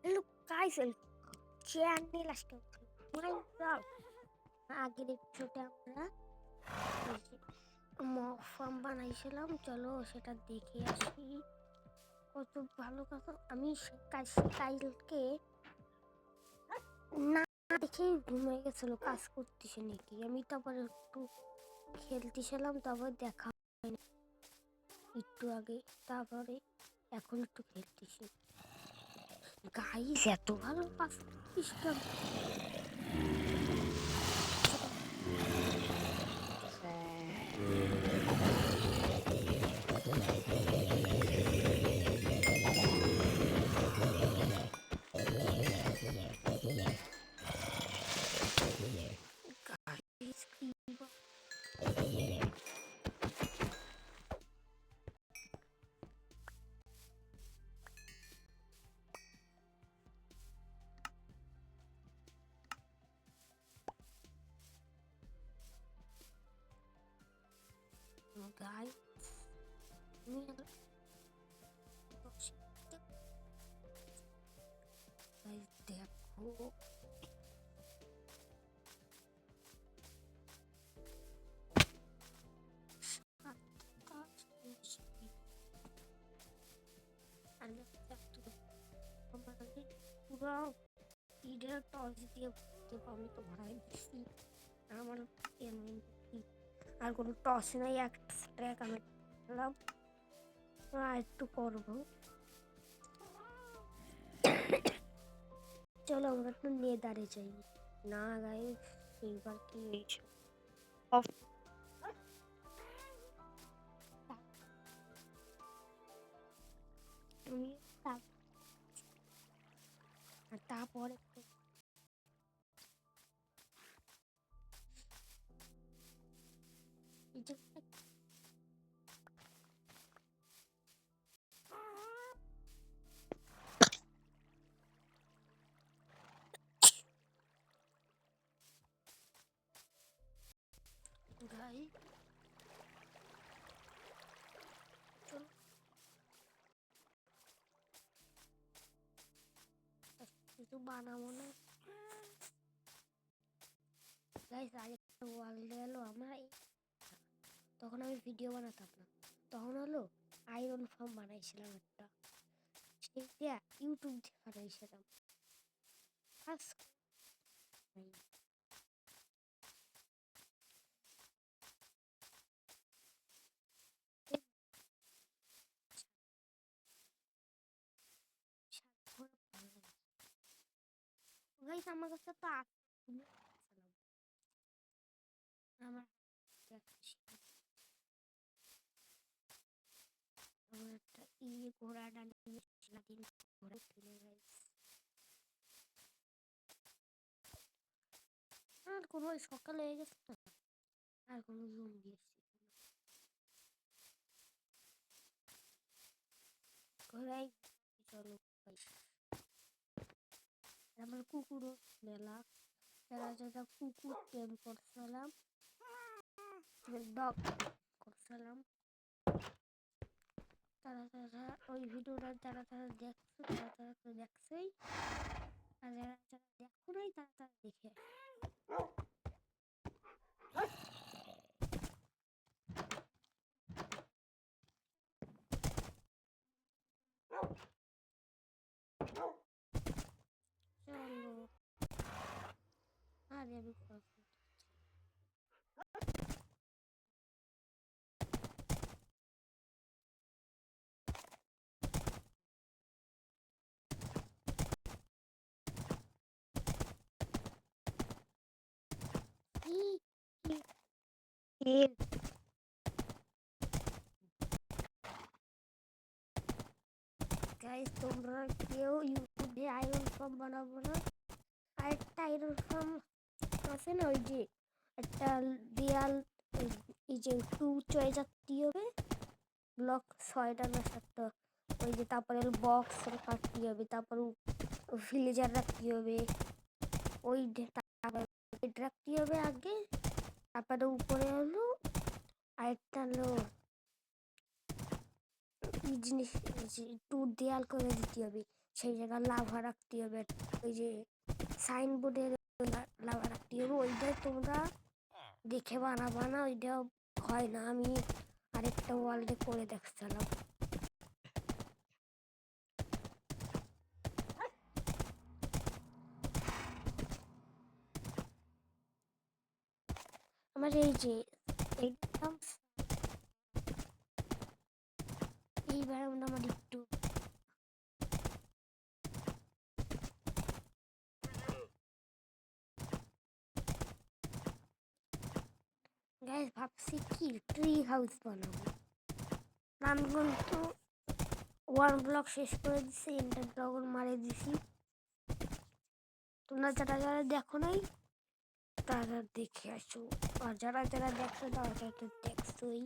Look, guys, channel aske আগের এপিসোডে আমরা মক ফার্ম বানাইছিলাম। চলো সেটা দেখে আসি। কত ভালো কথা, আমি কালকে না দেখেই ঘুমিয়ে গেছিল, কাজ করতেছে নাকি। আমি তারপরে একটু খেলতেছিলাম, তারপর দেখা হয়নি একটু আগে, তারপরে এখন একটু খেলতেছি। গাইস এত ভালো কাজ করতিস কেন? Guys, দেখো পুরো ইডের টস দিয়ে আমি তো ভরাই দিচ্ছি। আমার আর কোনো টস নাই, একটা ট্র্যাক আমি করলাম, আর একটু করবো। চলো আমরা একটু নেদারে যাই। না গাইস, এইবার কি হয়েছে? তারপরে কিছু বানাবো না গাইস। আরেকটা ওয়ার্ল্ড এলো আমার, তখন আমি ভিডিও বানাতাম না, তখন হলো আয়রন ফার্ম বানাইছিলাম একটা, সেটা ইউটিউব থেকে বানাইছিলাম। গাইস আমার কাছে তো আমার একটা ঘোড়াটা নিয়ে ঘোড়া কিনে গাইস। আর কোনো সকাল হয়ে গেছে তো, আর কোনো জুম দিয়েছি ঘোড়াই। চলো আমার কুকুরও মেলা, যারা যারা কুকুর টেম করছিলাম, ডগ করছিলাম, তারা তারা ওই ভিডিওটা যারা তারা দেখছো তারা তারা তো দেখছেই, আর যারা যারা দেখো নাই তারা তারা দেখে। চলো আরে আমি গাইস তোমরা কেউ ইউটিউবে আয়রন ফার্ম বানাবো না। আরেকটা আয়রন ফার্ম আছে না, ওই যে একটা দেয়াল, এই যে একটু চয়ে যাতে হবে, ব্লক 6টা না 7টা, ওই যে তারপরে বক্স কাটতে হবে, তারপর ভিলেজার রাখতে হবে, ওই রাখতে হবে আগে, তারপরে উপরে হলো আরেকটা হলো এই জিনিস একটু দেয়াল করে দিতে হবে, সেই জায়গায় লাভা রাখতে হবে, ওই যে সাইনবোর্ডে লাভা রাখতে হবে, ওইটা তোমরা দেখে বানাবা না, ওইটা হয় না। আমি আরেকটা ওয়ার্ল্ডে করে দেখছিলাম। আমার এই যে একদম এইবার আমার একটু গাইস ভাবছি কি ট্রি হাউস বানাবো। আমি কিন্তু ওয়ান ব্লক শেষ করে দিছি, এন্টার ড্রাগন মারে দিছি। তোমরা যারা যারা দেখো নাই তারা দেখে আসো, আর যারা যারা দেখছো তারা তো দেখছোই।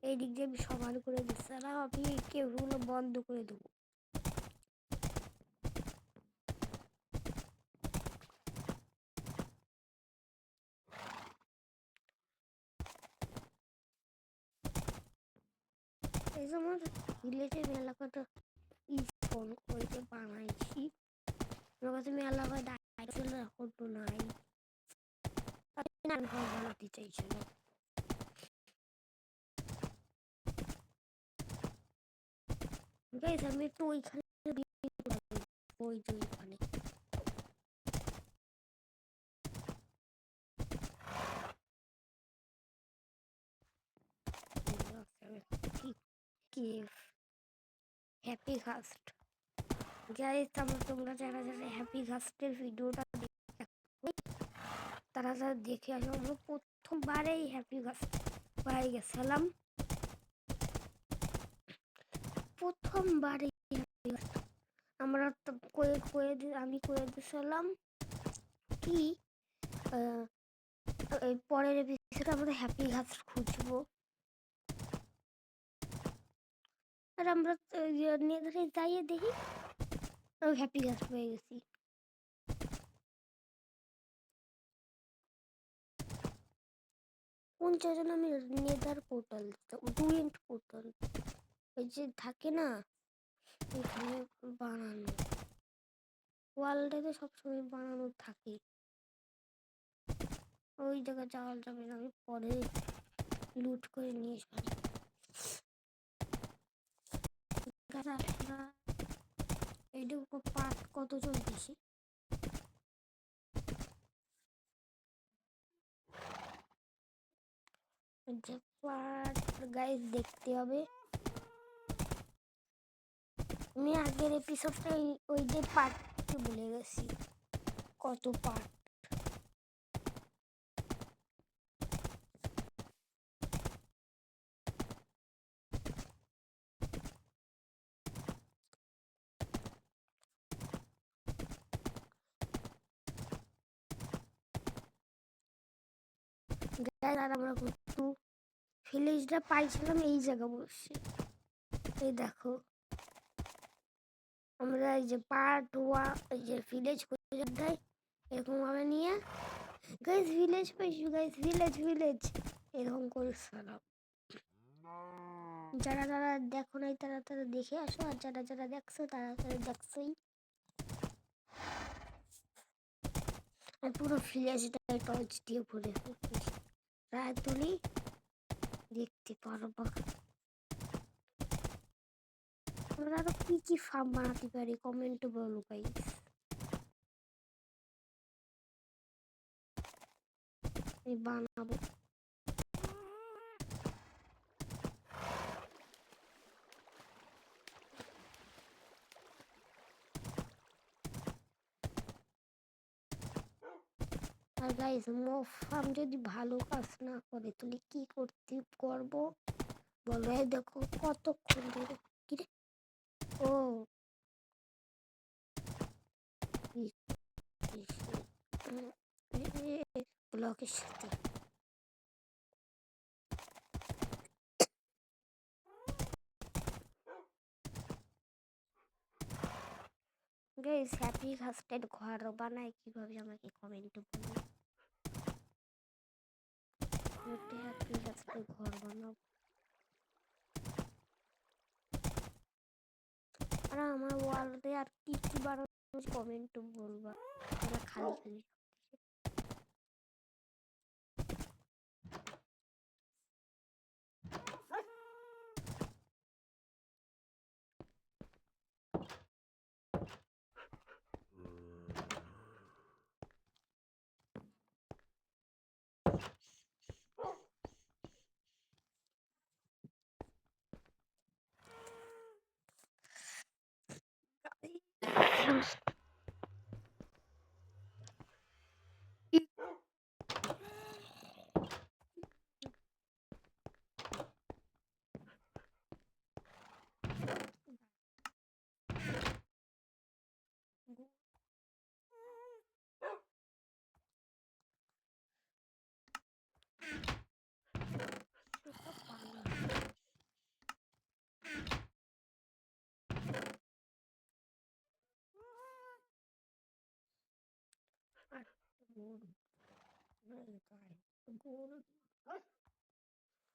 এই দিক দিয়ে আমি সমান করে দিচ্ছি, আর আমি কেবলগুলো বন্ধ করে দেবো। এই যে আমার ভিলেজের মেলা কটা ফোন করে বানাইছি, আমার কাছে মেলা হয় ডাইছিল হতো নাই, বানাতে চাইছিল। গাইস আমি একটু ওইখানে ওই যে ওইখানে হ্যাপি ঘাস্ট। গাইস তোমরা যারা যারা হ্যাপি ঘাস্টের ভিডিওটা তারা যারা দেখে আসো, আমরা প্রথমবারেই হ্যাপি ঘাস্ট হয়ে গেছিলাম, প্রথমবারেই আমরা তো আমি কয়ে দিয়েছিলাম কি পরের এপিসোডে আমরা হ্যাপি ঘাস্ট খুঁজবো, আর আমরা নেদারে যাইয়ে দেখি হ্যাপি ঘাস্ট হয়ে গেছি। কোন চাইছেন আমি নেদার পোর্টাল, ডুয়েন্ট পোর্টাল ওই যে থাকে না এখানে বানানো, ওয়ার্ল্ডে তো সবসময় বানানো থাকে, ওই জায়গায় যাওয়া যাবে না, আমি পরে লুট করে নিয়ে আসবো। এইটুকু পার্ট কত চলতেছি, যে পার্ট গাইস দেখতে হবে। আমি আগের এপিসোডটা ওই যে পার্ট ভুলে গেছি কত পার্ট। আর আমরা কিন্তু ভিলেজটা পাইছিলাম এই জায়গা বসে, এই দেখো আমরা এই যে পার্ট ওয়ান এই যে ভিলেজ দেয় এরকম ভাবে নিয়ে গাইস ভিলেজ পাইছি, গাইস ভিলেজ ভিলেজ এরকম করেছিলাম। যারা যারা দেখো নাই তারা তারা দেখে আসো, আর যারা যারা দেখছো তারা তারা দেখছোই। আর পুরো ভিলেজটা টর্চ দিয়ে ভরে রায়তলি দেখতে পারবো। আমরা আরো কি কি ফার্ম বানাতে পারি কমেন্টে বলো গাইস। আমি বানাবো। আর গাইস মফ ফার্ম যদি ভালো কাজ না করে তাহলে কি করবো বলো। এই দেখো কতক্ষণ ধরে কি রে, ও ব্লকের সাথে গাইস হ্যাপি ঘাস্টের ঘর বানায় কিভাবে আমাকে কমেন্টে বলুন। ঠিক আছে ঘর বানাবো। আর আমার ওয়ালে আর কি কি বানাবো কমেন্ট বলবা, খালি খালি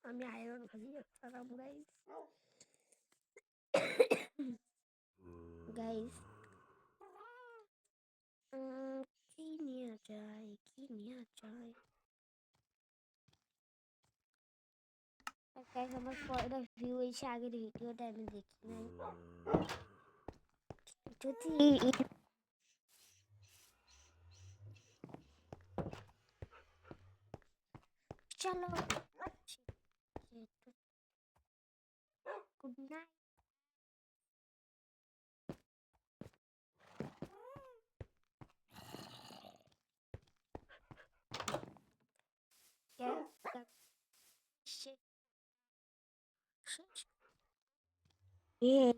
আমি আয়রন খালি একটা গাইস। গাইস কি নিয়ে যায়, কি নিয়ে যায়? গাইস আমার কয়টা ভিউ এসে আগের ভিডিওটা আমি দেখি নাই। যদি চলো গুড নাইট। Yeah.